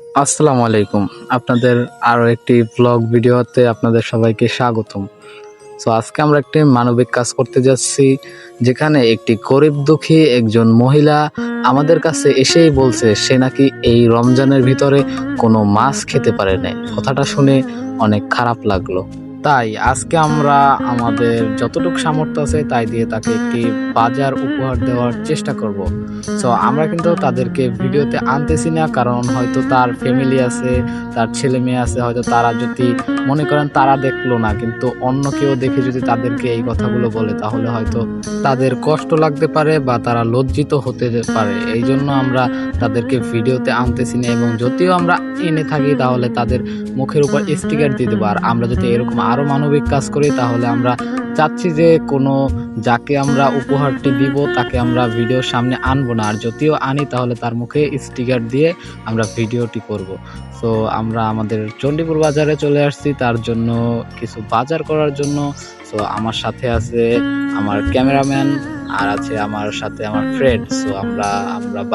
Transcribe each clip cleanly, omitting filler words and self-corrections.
আসসালামু আলাইকুম। আপনাদের আরও একটি ভ্লগ ভিডিওতে আপনাদের সবাইকে স্বাগতম। সো আজকে আমরা একটি মানবিক কাজ করতে যাচ্ছি, যেখানে একটি গরিব দুঃখী একজন মহিলা আমাদের কাছে এসেই বলছে সে নাকি এই রমজানের ভিতরে কোনো মাছ খেতে পারে নাই। কথাটা শুনে অনেক খারাপ লাগলো। তাই আজকে আমরা আমাদের যতটুকু সামর্থ্য আছে তাই দিয়ে তাকে একটি বাজার উপহার দেওয়ার চেষ্টা করব। সো আমরা কিন্তু তাদেরকে ভিডিওতে আনতেছি না, কারণ হয়তো তার ফ্যামিলি আছে, তার ছেলে মেয়ে আছে, হয়তো তারা যদি মনে করেন তারা দেখলো না, কিন্তু অন্য কেউ দেখে যদি তাদেরকে এই কথাগুলো বলে তাহলে হয়তো তাদের কষ্ট লাগতে পারে বা তারা লজ্জিত হতে পারে। এই জন্য আমরা তাদেরকে ভিডিওতে আনতেছি না, এবং যদিও আমরা এনে থাকি তাহলে তাদের মুখের উপর স্টিকার দিয়ে দেবো। আর আমরা যদি এরকম আরও মানবিক কাজ করি তাহলে আমরা চাচ্ছি যে কোনো যাকে আমরা উপহারটি দিব তাকে আমরা ভিডিওর সামনে আনবো না, আর যদিও আনি তাহলে তার মুখে স্টিকার দিয়ে আমরা ভিডিওটি করব। সো আমরা আমাদের চণ্ডীপুর বাজারে চলে আসছি তার জন্য কিছু বাজার করার জন্য। সো আমার সাথে আছে আমার ক্যামেরাম্যান, আর আছে আমার সাথে আমার ফ্রেন্ড। সো আমরা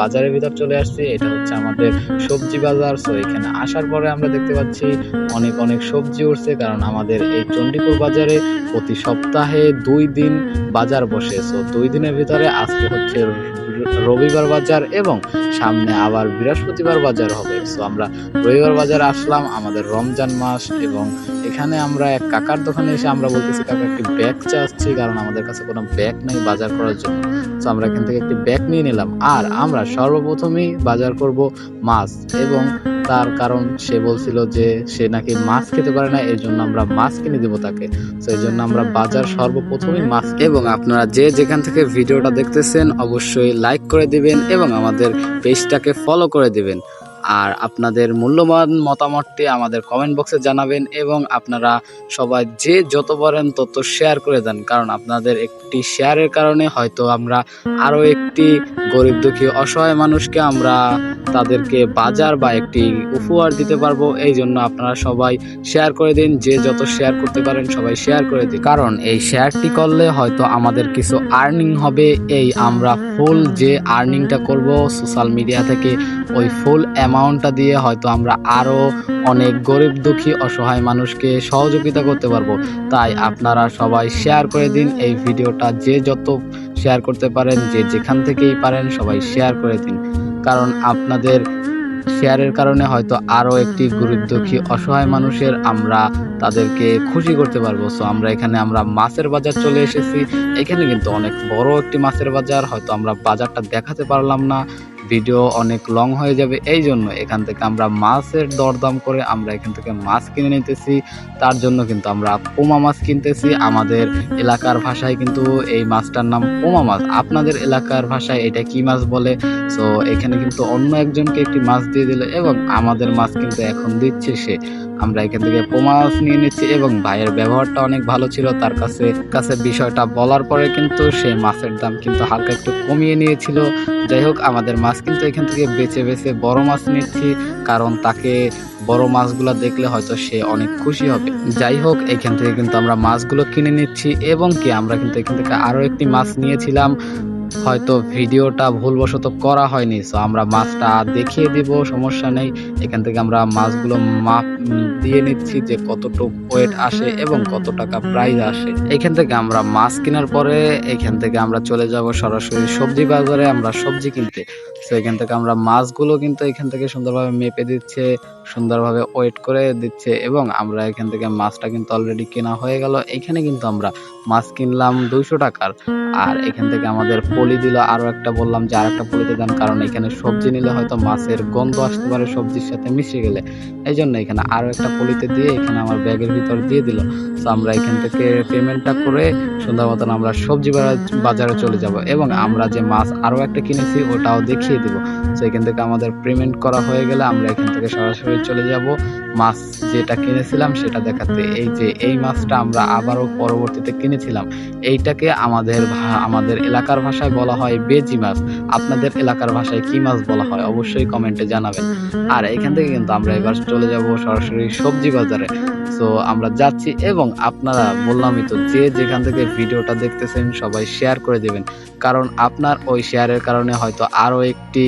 বাজারের ভিতর চলে আসছি। এটা হচ্ছে আমাদের সবজি বাজার। সো এখানে আসার পরে আমরা দেখতে পাচ্ছি অনেক সবজি উঠছে, কারণ আমাদের এই চণ্ডীপুর বাজারে প্রতি সপ্তাহে 2 দিন বাজার বসে। সো 2 দিনের ভিতরে আজকে হচ্ছে রবিবার বাজার এবং সামনে আবার বৃহস্পতিবার বাজার হবে। সো আমরা রবিবার বাজারে আসলাম আমাদের রমজান মাস, এবং এখানে আমরা এক কাকার দোকানে এসে আমরা বলতেছি কাকা একটি ব্যাগ চাচ্ছি, কারণ আমাদের কাছে কোনো ব্যাগ নেই বাজার করার জন্য। তো আমরা এখান থেকে একটি ব্যাগ নিয়ে নিলাম। আর আমরা সর্বপ্রথমেই বাজার করব মাছ, এবং তার কারণ সে বলছিল যে সে নাকি মাছ খেতে পারে না, এই জন্য আমরা মাছ কিনে দেবো তাকে। তো এই জন্য আমরা বাজার সর্বপ্রথমেই মাছ। এবং আপনারা যে যেখান থেকে ভিডিওটা দেখতেছেন অবশ্যই লাইক করে দিবেন এবং আমাদের পেজটাকে ফলো করে দিবেন। আর আপনাদের মূল্যবান মতামতটি আমাদের কমেন্ট বক্সে জানাবেন, এবং আপনারা সবাই যে যত পারেন তত শেয়ার করে দেন, কারণ আপনাদের একটি শেয়ারের কারণে হয়তো আমরা আরও একটি গরিব দুঃখী অসহায় মানুষকে আমরা তাদেরকে বাজার বা একটি উপহার দিতে পারবো। এই জন্য আপনারা সবাই শেয়ার করে দিন, যে যত শেয়ার করতে পারেন সবাই শেয়ার করে দিন, কারণ এই শেয়ারটি করলে হয়তো আমাদের কিছু আর্নিং হবে। এই আমরা ফুল যে আর্নিংটা করব সোশ্যাল মিডিয়া থেকে, ওই ফুল অ্যামাউন্টটা দিয়ে হয়তো আমরা আরও অনেক গরিব দুঃখী অসহায় মানুষকে সহযোগিতা করতে পারবো। তাই আপনারা সবাই শেয়ার করে দিন এই ভিডিওটা, যে যত শেয়ার করতে পারেন, যে যেখান থেকেই পারেন সবাই শেয়ার করে দিন, কারণ আপনাদের শেয়ারের কারণে হয়তো আরও একটি গরিব দুঃখী অসহায় মানুষের আমরা তাদেরকে খুশি করতে পারবো। সো আমরা মাছের বাজার চলে এসেছি। এখানে কিন্তু অনেক বড় একটি মাছের বাজার, হয়তো আমরা বাজারটা দেখাতে পারলাম না, ভিডিও অনেক লং হয়ে যাবে। এই জন্য এখান থেকে আমরা মাছের দরদাম করে আমরা এখান থেকে মাছ কিনে নিতেছি। তার জন্য কিন্তু আমরা পোমা মাছ কিনতেছি। আমাদের এলাকার ভাষায় কিন্তু এই মাছটার নাম পোমা মাছ, আপনাদের এলাকার ভাষায় এটা কি মাছ বলে? সো এখানে কিন্তু অন্য একজনকে একটি মাছ দিয়ে দিল, এবং আমাদের মাছ কিন্তু এখন দিচ্ছে সে। আমরা এখান থেকে পোমা মাছ নিয়ে নিচ্ছি, এবং ভাইয়ের ব্যবহারটা অনেক ভালো ছিল। তার কাছে বিষয়টা বলার পরে কিন্তু সে মাছের দাম কিন্তু হালকা একটু কমিয়ে নিয়েছিল। যাই হোক, আমাদের মাছ কিন্তু এখান থেকে বেছে বেছে বড় মাছ নিচ্ছি, কারণ তাকে বড় মাছগুলো দেখলে হয়তো সে অনেক খুশি হবে। যাই হোক, এখান থেকে কিন্তু আমরা মাছগুলো কিনে নিচ্ছি, এবং কি আমরা কিন্তু এখান থেকে আরও একটি মাছ নিয়েছিলাম, হয়তো ভিডিওটা ভুলবশত করা হয়নি। সো আমরা মাছটা দেখিয়ে দিব, সমস্যা নেই। এখান থেকে আমরা মাছগুলো মাপ দিয়ে নিচ্ছি যে কতটুকু ওয়েট আসে এবং কত টাকা প্রাইস আসে। এখান থেকে আমরা মাছ কেনার পরে এখান থেকে আমরা চলে যাব সরাসরি সবজি বাজারে আমরা সবজি কিনতে। সো এখান থেকে আমরা মাছগুলো কিন্তু এখান থেকে সুন্দরভাবে মেপে দিচ্ছে, সুন্দরভাবে ওয়েট করে দিচ্ছে, এবং আমরা এখান থেকে মাছটা কিন্তু অলরেডি কেনা হয়ে গেল। এখানে কিন্তু আমরা মাছ কিনলাম 200 টাকার। আর এখান থেকে আমাদের পলি দিল আরও একটা, বললাম যে আর একটা পলিতে দেন, কারণ এখানে সবজি নিলে হয়তো মাছের গন্ধ আসতে পারে সবজির সাথে মিশে গেলে। এই জন্য এখানে আরও একটা পলিতে দিয়ে এখানে আমার ব্যাগের ভিতর দিয়ে দিল। তো আমরা এখান থেকে পেমেন্টটা করে সুন্দর মতন আমরা সবজি বাজারে চলে যাব, এবং আমরা যে মাছ আরও একটা কিনেছি ওটাও দেখিয়ে দিব। তো এখান থেকে আমাদের পেমেন্ট করা হয়ে গেলে আমরা এখান থেকে সরাসরি চলে যাব মাছ যেটা কিনেছিলাম সেটা দেখাতে। এই যে এই মাছটা আমরা আবারও পরবর্তীতে কিনেছিলাম, এইটাকে আমাদের এলাকার ভাষায় বলা হয় বেজি মাছ। আপনাদের এলাকার ভাষায় কি মাছ বলা হয় অবশ্যই কমেন্টে জানাবেন। আর এখান থেকে কিন্তু আমরা এবার চলে যাব সরাসরি সবজি বাজারে। সো আমরা যাচ্ছি এবং আপনারা বললামই তো, যে যেখান থেকে ভিডিওটা দেখতেছেন সবাই শেয়ার করে দেবেন, কারণ আপনার ওই শেয়ারের কারণে হয়তো আরও একটি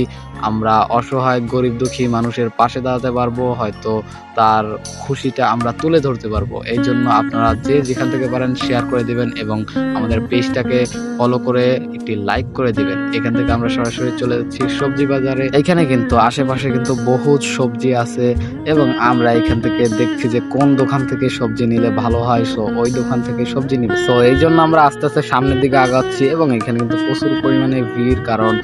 আমরা অসহায় গরিব দুঃখী মানুষের পাশে দাঁড়াতে পারবো, হয়তো তার খুশিটা আমরা তুলে ধরতে পারবো। এই জন্য আপনারা যে যেখান থেকে পারেন শেয়ার করে দিবেন এবং আমাদের পেজটাকে ফলো করে একটি লাইক করে দিবেন। এখান থেকে আমরা সরাসরি চলে যাচ্ছি সবজি বাজারে। এখানে কিন্তু আশেপাশে কিন্তু বহুত সবজি আছে এবং আমরা এখান থেকে দেখছি যে কোন দোকান থেকে সবজি নিলে ভালো হয়, সো ওই দোকান থেকে সবজি নিব। সো এই জন্য আমরা আস্তে আস্তে সামনের দিকে আগাচ্ছি এবং এখানে কিন্তু প্রচুর পরিমাণে ভিড়, কারণ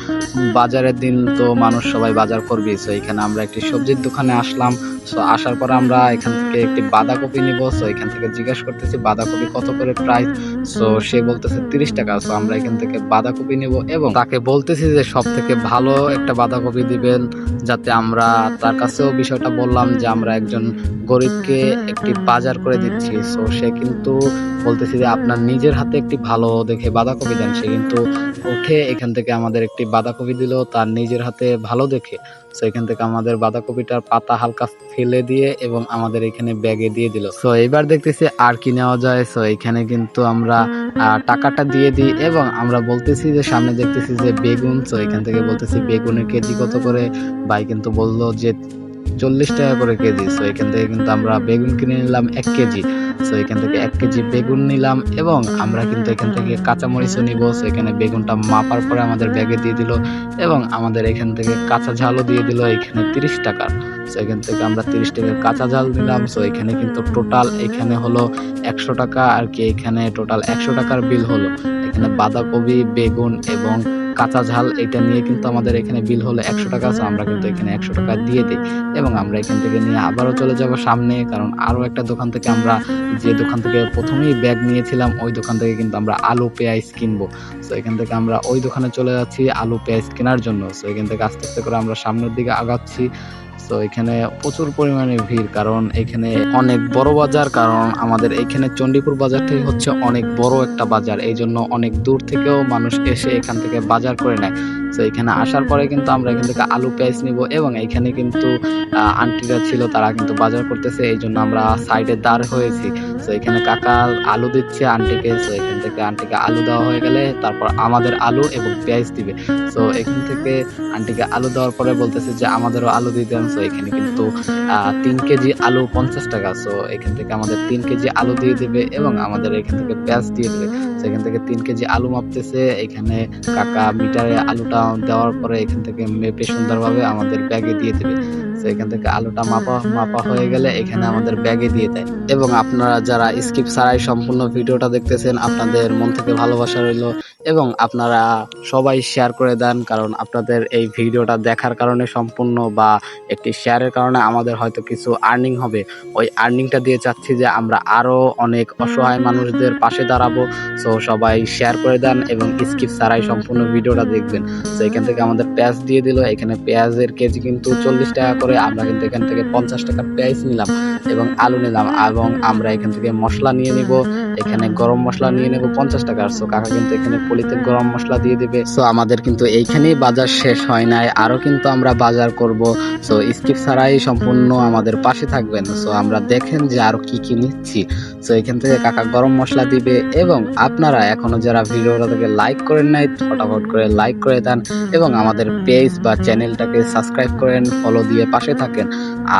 বাজারের দিন তো মানুষ সবাই বাজার করবে। সো এখানে আমরা একটি সবজির দোকানে আসলাম। সো আসার পর আমরা এখান থেকে একটি বাঁধাকপি নিব। সো এখান থেকে জিজ্ঞেস করতেছি বাঁধাকপি কত করে প্রাইস। সো সে বলতেছে 30 টাকা। সো আমরা এখান থেকে বাঁধাকপি নেব এবং তাকে বলতেছি যে সব থেকে ভালো একটা বাঁধাকপি দিবেন, যাতে আমরা তার কাছেও বিষয়টা বললাম যে আমরা একজন গরিবকে একটি বাজার করে দিচ্ছি। সো সে কিন্তু বলতেছি যে আপনার নিজের হাতে একটি ভালো দেখে বাঁধাকপি দেন। সে কিন্তু উঠে এখান থেকে আমাদের একটি বাঁধাকপি দিল তার নিজের হাতে ভালো দেখে। সো এখান থেকে আমাদের বাঁধাকপিটার পাতা হালকা ফেলে দিয়ে এবং আমাদের এখানে ব্যাগে দিয়ে দিল। সো এবার দেখতেছি আর কি নেওয়া যায়। সো এখানে কিন্তু আমরা টাকাটা দিয়ে দিই এবং আমরা বলতেছি যে সামনে দেখতেছি যে বেগুন। সো এখান থেকে বলতেছি বেগুনের কেজি কত করে। ভাই কিন্তু বললো যে 40 টাকা করে কেজি। সো এখান থেকে কিন্তু আমরা বেগুন কিনে নিলাম 1 কেজি। সো এখান থেকে 1 কেজি বেগুন নিলাম এবং আমরা কিন্তু এখান থেকে কাঁচামরিচও নিব। সো এখানে বেগুনটা মাপার পরে আমাদের ব্যাগে দিয়ে দিল এবং আমাদের এখান থেকে কাঁচা ঝালও দিয়ে দিল এখানে 30 টাকা। সো এখান থেকে আমরা 30 টাকার কাঁচা ঝাল নিলাম। সো এখানে কিন্তু টোটাল এখানে হলো 100 টাকা আর কি, এখানে টোটাল 100 টাকার বিল হলো। এখানে বাঁধাকপি, বেগুন এবং কাঁচা ঝাল এটা নিয়ে কিন্তু আমাদের এখানে বিল হলো 100 টাকা। সো আমরা কিন্তু এখানে 100 টাকা দিয়ে দিই এবং আমরা এখান থেকে নিয়ে আবারও চলে যাব সামনে, কারণ আরও একটা দোকান থেকে আমরা যে দোকান থেকে প্রথমেই ব্যাগ নিয়েছিলাম ওই দোকান থেকে কিন্তু আমরা আলু পেঁয়াজ কিনবো। সো এখান থেকে আমরা ওই দোকানে চলে যাচ্ছি আলু পেঁয়াজ কেনার জন্য। সো এখান থেকে আস্তে আস্তে করে আমরা সামনের দিকে আগাচ্ছি। সো এখানে প্রচুর পরিমাণে ভিড়, কারণ এখানে অনেক বড় বাজার, কারণ আমাদের এখানে চণ্ডীপুর বাজারটাই হচ্ছে অনেক বড় একটা বাজার। এই জন্য অনেক দূর থেকেও মানুষ এসে এখান থেকে বাজার করে নেয়। সো এখানে আসার পরে কিন্তু আমরা এখান থেকে আলু পেঁয়াজ নিব এবং এখানে কিন্তু আন্টিরা ছিল, তারা কিন্তু বাজার করতেছে, এই জন্য আমরা সাইডে দাঁড় হয়েছি। সো এখানে কাকা আলু দিচ্ছে আন্টিকে। সো এখান থেকে আন্টিকে আলু দেওয়া হয়ে গেলে তারপর আমাদের আলু এবং পেঁয়াজ দিবে। সো এখান থেকে আন্টিকে আলু দেওয়ার পরে বলতেছে যে আমাদেরও আলু দিয়ে দেন। সো এখানে কিন্তু 3 কেজি আলু 50 টাকা। সো এখান থেকে আমাদের 3 কেজি আলু দিয়ে দেবে এবং আমাদের এখান থেকে পেঁয়াজ দিয়ে দেবে। সো এখান থেকে 3 কেজি আলু মাপতেছে, এখানে কাকা মিটারে আলুটা দেওয়ার পরে এখান থেকে মেপে সুন্দরভাবে আমাদের ব্যাগে দিয়ে দেবে। সো এখান থেকে আলুটা মাপা হয়ে গেলে এখানে আমাদের ব্যাগে দিয়ে দেয়। এবং আপনারা যারা স্কিপ ছাড়াই সম্পূর্ণ ভিডিওটা দেখতেছেন, আপনাদের মন থেকে ভালোবাসা রইল এবং আপনারা সবাই শেয়ার করে দেন, কারণ আপনাদের এই ভিডিওটা দেখার কারণে সম্পূর্ণ বা একটি শেয়ারের কারণে আমাদের হয়তো কিছু আর্নিং হবে। ওই আর্নিংটা দিয়ে চাচ্ছি যে আমরা আরও অনেক অসহায় মানুষদের পাশে দাঁড়াবো। সো সবাই শেয়ার করে দেন এবং স্কিপ ছাড়াই সম্পূর্ণ ভিডিওটা দেখবেন। তো এখান থেকে আমাদের পেঁয়াজ দিয়ে দিল। এখানে পেঁয়াজের কেজি কিন্তু 40 টাকা করে। আমরা কিন্তু এখান থেকে 50 টাকার পেঁয়াজ নিলাম এবং আলু নিলাম এবং আমরা এখান থেকে মশলা নিয়ে নিব। এখানে গরম মশলা নিয়ে নেব 50 টাকার। সো কাকা কিন্তু এখানে পলিতে গরম মশলা দিয়ে দিবে। সো আমাদের কিন্তু এইখানেই বাজার শেষ হয় নাই, আরও কিন্তু আমরা বাজার করব। সো স্কিপ ছাড়াই সম্পূর্ণ আমাদের পাশে থাকবেন। সো আমরা দেখেন যে আরও কি কি নিচ্ছি। সো এখান থেকে কাকা গরম মশলা দিবে এবং আপনারা এখনো যারা ভিডিওটা থেকে লাইক করেন নাই ফটাফট করে লাইক করে দেন এবং আমাদের পেজ বা চ্যানেলটাকে সাবস্ক্রাইব করেন, ফলো দিয়ে পাশে থাকেন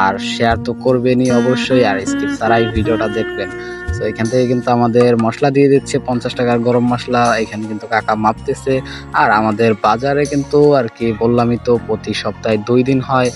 আর শেয়ার তো করবেনই অবশ্যই, আর স্কিপ ছাড়াই ভিডিওটা দেখবেন। সো এখান থেকে কিন্তু আমাদের মশলা দিয়ে দিচ্ছে 50 টাকার গরম মশলা। এখানে কিন্তু কাকা মাপতেছে। আর আমাদের বাজারে কিন্তু আর কি বললামই তো, প্রতি সপ্তাহে 2 দিন হয়,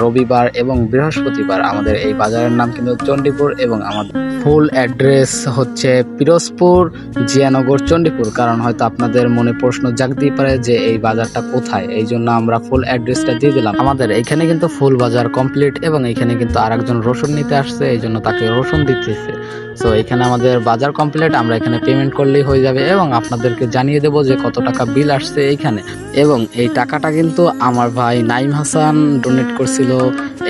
রবিবার এবং বৃহস্পতিবার। আমাদের এই বাজারের নাম কিন্তু চণ্ডীপুর এবং আমাদের ফুল অ্যাড্রেস হচ্ছে পিরোজপুর, জিয়ানগর, চণ্ডীপুর। কারণ হয়তো আপনাদের মনে প্রশ্ন জাগতেই পারে যে এই বাজারটা কোথায়, এই জন্য আমরা ফুল অ্যাড্রেসটা দিয়ে দিলাম। আমাদের এখানে কিন্তু ফুল বাজার কমপ্লিট এবং এখানে কিন্তু আরেকজন রসুন নিতে আসছে, এই জন্য তাকে রসুন দিতেছে। সো এখানে আমাদের বাজার কমপ্লিট, আমরা এখানে পেমেন্ট করলেই হয়ে যাবে এবং আপনাদেরকে জানিয়ে দেবো যে কত টাকা বিল আসছে এইখানে। এবং এই টাকাটা কিন্তু আমার ভাই নাইম হাসান ডোনেট করছিল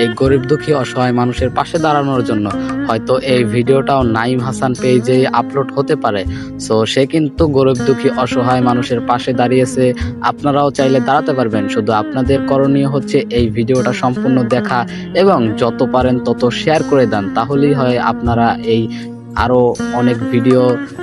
এই গরিব দুঃখী অসহায় মানুষের পাশে দাঁড়ানোর জন্য। হয়তো এই ভিডিওটাও নাইম হাসান পেজে আপলোড হতে পারে। সো সে কিন্তু গরিব দুঃখী অসহায় মানুষের পাশে দাঁড়িয়েছে। আপনারাও চাইলে দাঁড়াতে পারবেন, শুধু আপনাদের করণীয় হচ্ছে এই ভিডিওটা সম্পূর্ণ দেখা এবং যত পারেন তত শেয়ার করে দেন। তাহলেই হয় আপনারা এই আরও অনেক ভিডিও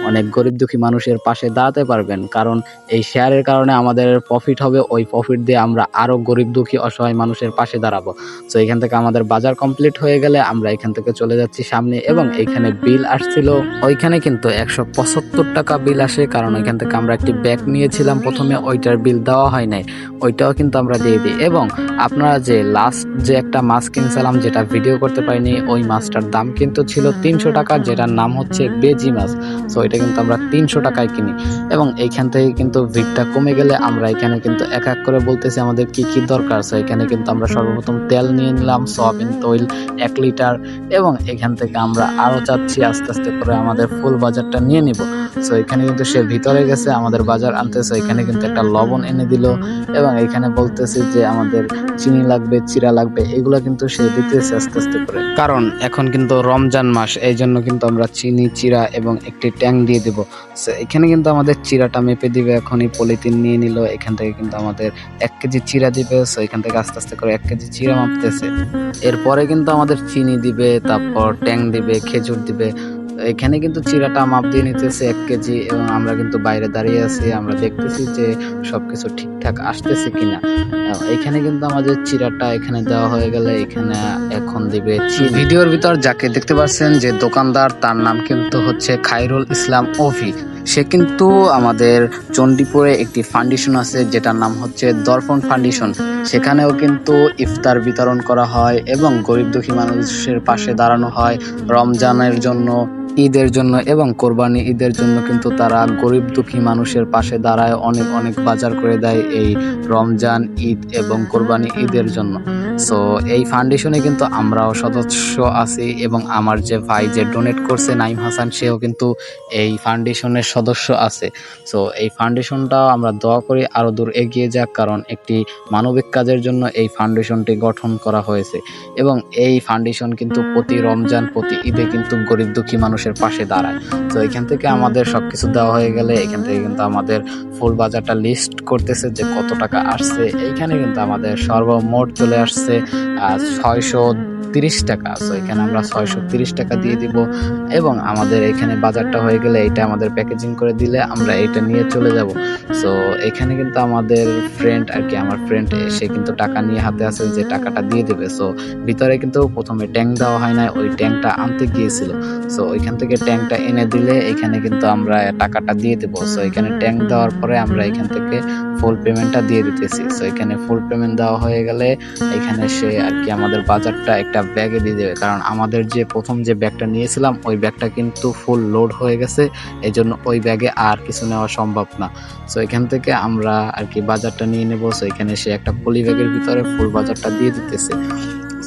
অনেক গরিব দুঃখী মানুষের পাশে দাঁড়াতে পারবেন, কারণ এই শেয়ারের কারণে আমাদের প্রফিট হবে, ওই প্রফিট দিয়ে আমরা আরও গরিব দুঃখী অসহায় মানুষের পাশে দাঁড়াবো। তো এখান থেকে আমাদের বাজার কমপ্লিট হয়ে গেলে আমরা এখান থেকে চলে যাচ্ছি সামনে এবং এইখানে বিল আসছিল, ওইখানে কিন্তু 175 টাকা বিল আসে, কারণ ওইখান থেকে আমরা একটি ব্যাগ নিয়েছিলাম প্রথমে, ওইটার বিল দেওয়া হয় নাই, ওইটাও কিন্তু আমরা দিয়ে দিই। এবং আপনারা যে লাস্ট যে একটা মাছ কিনছিলাম যেটা ভিডিও করতে পারিনি, ওই মাছটার দাম কিন্তু ছিল 300 টাকা, যেটার নাম হচ্ছে বেজি মাছ। সো এটা কিন্তু আমরা 300 টাকায় কিনি। এবং এইখান থেকে কিন্তু ভিড়টা কমে গেলে আমরা এখানে কিন্তু এক এক করে বলতেছি আমাদের কি কি দরকার। সো এখানে কিন্তু আমরা সর্বপ্রথম তেল নিয়ে নিলাম, সয়াবিন তেল 1 লিটার, এবং এখান থেকে আমরা আরও চাচ্ছি আস্তে আস্তে করে আমাদের ফুল বাজারটা নিয়ে নিব। সো এখানে কিন্তু সে ভিতরে গেছে আমাদের বাজার আনতে। সো এখানে কিন্তু একটা লবণ এনে দিল এবং এখানে বলতেছি যে আমাদের চিনি লাগবে, চিরা লাগবে, এগুলো কিন্তু সে দিতেছে আস্তে আস্তে করে, কারণ এখন কিন্তু রমজান মাস, এই জন্য কিন্তু আমরা চিনি, চিরা এবং একটি ট্যাং দিয়ে দিব। সো এখানে কিন্তু আমাদের চিরাটা মেপে দিবে, এখনই পলিথিন নিয়ে নিল, এখান থেকে কিন্তু আমাদের 1 কেজি চিরা দিবে। সো এখান থেকে আস্তে আস্তে করে 1 কেজি চিরা মাপতেছে। এরপরে কিন্তু আমাদের চিনি দিবে, তারপর ট্যাং দিবে, খেজুর দিবে। এখানে কিন্তু চিরাটা মাপ দিয়ে নিতেছে 1 কেজি এবং আমরা কিন্তু বাইরে দাঁড়িয়ে আছি, আমরা দেখতেছি যে সবকিছু ঠিকঠাক আসতেছে কিনা। এখানে কিন্তু আমাদের চিরাটা এখানে দেওয়া হয়ে গেলে এখানে এখন দিবে চিনি। ভিডিওর ভিতর যাকে দেখতে পাচ্ছেন যে দোকানদার, তার নাম কিন্তু হচ্ছে খায়রুল ইসলাম অভি। সে কিন্তু আমাদের চণ্ডীপুরে একটি ফাউন্ডেশন আছে যেটার নাম হচ্ছে দর্পণ ফাউন্ডেশন, সেখানেও কিন্তু ইফতার বিতরণ করা হয় এবং গরিব দুঃখী মানুষের পাশে দাঁড়ানো হয় রমজানের জন্য, ঈদের জন্য এবং কোরবানি ঈদের জন্য কিন্তু তারা গরিব দুঃখী মানুষের পাশে দাঁড়ায়, অনেক অনেক বাজার করে দেয় এই রমজান ঈদ এবং কোরবানি ঈদের জন্য। সো এই ফাউন্ডেশনে কিন্তু আমরাও সদস্য আছি এবং আমার যে ভাই যে ডোনেট করছে নাইম হাসান, সেও কিন্তু এই ফাউন্ডেশনের সদস্য আছে। সো এই ফাউন্ডেশনটাও আমরা দোয়া করি আরও দূর এগিয়ে যাক, কারণ একটি মানবিক কাজের জন্য এই ফাউন্ডেশনটি গঠন করা হয়েছে এবং এই ফাউন্ডেশন কিন্তু প্রতি রমজান, প্রতি ঈদে কিন্তু গরিব দুঃখী মানুষের পাশে দাঁড়ায়। তো এখান থেকে আমাদের সবকিছু দেওয়া হয়ে গেলে এখান থেকে কিন্তু আমাদের ফুল বাজারটা লিস্ট করতেছে যে কত টাকা আসছে। এইখানে কিন্তু আমাদের সর্বমোট চলে আসছে 630 টাকা। সো এখানে আমরা 630 টাকা দিয়ে দিব এবং আমাদের এখানে বাজারটা হয়ে গেলে এটা আমাদের প্যাকেজিং করে দিলে আমরা এটা নিয়ে চলে যাব। সো এখানে কিন্তু আমাদের ফ্রেন্ড আর কি, আমার ফ্রেন্ড, সে কিন্তু টাকা নিয়ে হাতে আছে যে টাকাটা দিয়ে দেবে। সো ভিতরে কিন্তু প্রথমে ট্যাঙ্ক দেওয়া হয় না, ওই ট্যাঙ্কটা আনতে গিয়েছিল। সো ওইখান থেকে ট্যাঙ্কটা এনে দিলে এখানে কিন্তু আমরা টাকাটা দিয়ে দেবো। সো এখানে ট্যাঙ্ক দেওয়ার পরে আমরা এখান থেকে ফুল পেমেন্টটা দিয়ে দিতেছি। সো এখানে ফুল পেমেন্ট দেওয়া হয়ে গেলে এখানে সে আর কি আমাদের বাজারটা একটা ব্যাগে দিয়ে দেবে, কারণ আমাদের যে প্রথম যে ব্যাগটা নিয়েছিলাম ওই ব্যাগটা কিন্তু ফুল লোড হয়ে গেছে, এই জন্য ওই ব্যাগে আর কিছু নেওয়া সম্ভব না। সো এখান থেকে আমরা আর কি বাজারটা নিয়ে নেবো। সো এখানে সে একটা পলি ব্যাগের ভিতরে ফুল বাজারটা দিয়ে দিতেছে।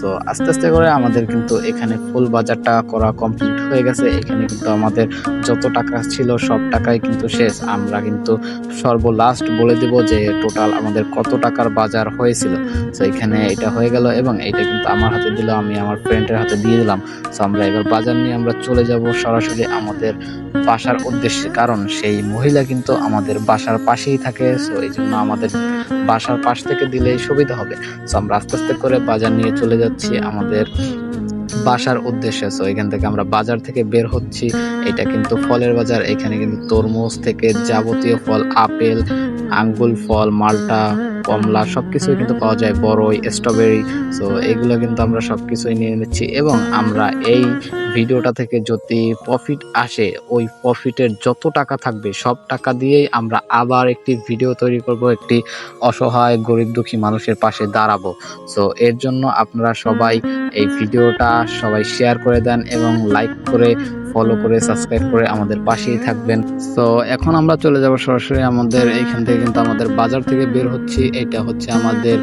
সো আস্তে আস্তে করে আমাদের কিন্তু এখানে ফুল বাজারটা করা কমপ্লিট হয়ে গেছে। এখানে কিন্তু আমাদের যত টাকা ছিল সব টাকাই কিন্তু শেষ। আমরা কিন্তু সর্বলাস্ট বলে দেব যে টোটাল আমাদের কত টাকার বাজার হয়েছিল। সো এখানে এটা হয়ে গেল এবং এইটা কিন্তু আমার হাতে দিল, আমি আমার ফ্রেন্ডের হাতে দিয়ে দিলাম। সো আমরা এবার বাজার নিয়ে আমরা চলে যাব সরাসরি আমাদের বাসার উদ্দেশ্যে, কারণ সেই মহিলা কিন্তু আমাদের বাসার পাশেই থাকে। সো এই জন্য আমাদের বাসার পাশ থেকে দিলেই সুবিধা হবে। সো আমরা আস্তে আস্তে করে বাজার নিয়ে চলে যাচ্ছি আমাদের বাসার উদ্দেশ্যে। সো এখান থেকে আমরা বাজার থেকে বের হচ্ছি। এটা কিন্তু ফলের বাজার, এখানে কিন্তু তরমুজ থেকে যাবতীয় ফল, আপেল, আঙ্গুল ফল, মাল্টা, কমলা সবকিছুই কিন্তু পাওয়া যায়, বড়ই, স্ট্রবেরি। সো এগুলো কিন্তু আমরা সবকিছুই নিয়ে নিচ্ছি এবং আমরা এই ভিডিওটা থেকে যদি প্রফিট আসে, ওই প্রফিটের যত টাকা থাকবে সব টাকা দিয়েই আমরা আবার একটি ভিডিও তৈরি করব, একটি অসহায় গরিব দুঃখী মানুষের পাশে দাঁড়াবো। সো এর জন্য আপনারা সবাই এই ভিডিওটা সবাই শেয়ার করে দেন এবং লাইক করে, ফলো করে, সাবস্ক্রাইব করে আমাদের পাশেই থাকবেন। সো এখন আমরা চলে যাব সরাসরি আমাদের এইখান থেকে কিন্তু আমাদের বাজার থেকে বের হচ্ছি। এটা হচ্ছে আমাদের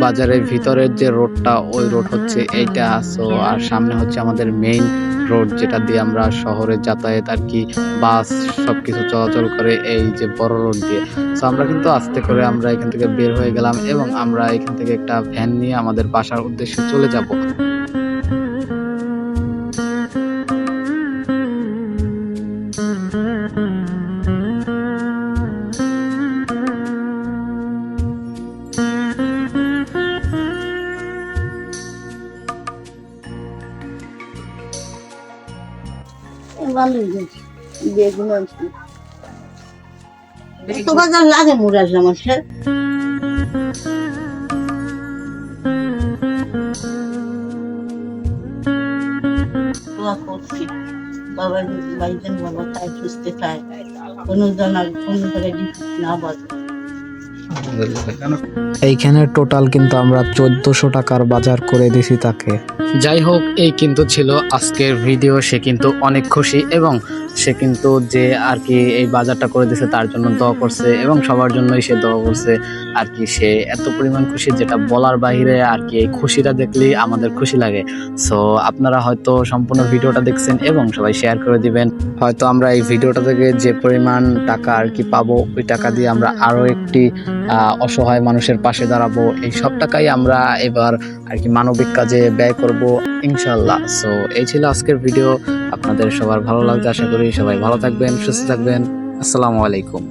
বাজারের ভিতরের যে রোডটা ওই রোড হচ্ছে এইটা। সো আর সামনে হচ্ছে আমাদের মেইন রোড, যেটা দিয়ে আমরা শহরে যাতায়াত আর কি, বাস সবকিছু চলাচল করে এই যে বড় রোড দিয়ে। সো আমরা কিন্তু আস্তে করে আমরা এখান থেকে বের হয়ে গেলাম এবং আমরা এখান থেকে একটা ভ্যান নিয়ে আমাদের বাসার উদ্দেশ্যে চলে যাব। ভালোই হয়েছে বেগুন আছে তো বাজার লাগে মুরাজ আমার স্যার দোয়া করছি বাবা ভাইজান বাবা তাই সুস্থে চায় কোনো জানার কোনো জায়গায় না বলে। এইখানে টোটাল কিন্তু আমরা 1400 টাকার বাজার করে দিছি তাকে। যাই হোক, এই কিন্তু ছিল আজকের ভিডিও। সে কিন্তু অনেক খুশি এবং সে কিন্তু যে আর কি এই বাজারটা করে দিয়েছে তার জন্য দোয়া করছে এবং সবার জন্যই সে দোয়া করছে আর কি। সে এত পরিমাণ খুশি যেটা বলার বাইরে আর কি। এই খুশিটা দেখলেই আমাদের খুশি লাগে। সো আপনারা হয়তো সম্পূর্ণ ভিডিওটা দেখছেন এবং সবাই শেয়ার করে দিবেন। হয়তো আমরা এই ভিডিওটা থেকে যে পরিমাণ টাকা আর কি পাবো, ওই টাকা দিয়ে আমরা আরো একটি অসহায় মানুষের পাশে দাঁড়াবো। এই সব টাকাই আমরা এবার আর কি মানবিক কাজে ব্যয় করব ইনশাল্লাহ। সো এই ছিল আজকের ভিডিও। আপনাদের সবার ভালো লাগছে আশা করি। সবাই ভালো থাকবেন, সুস্থ থাকবেন। আসসালামু আলাইকুম।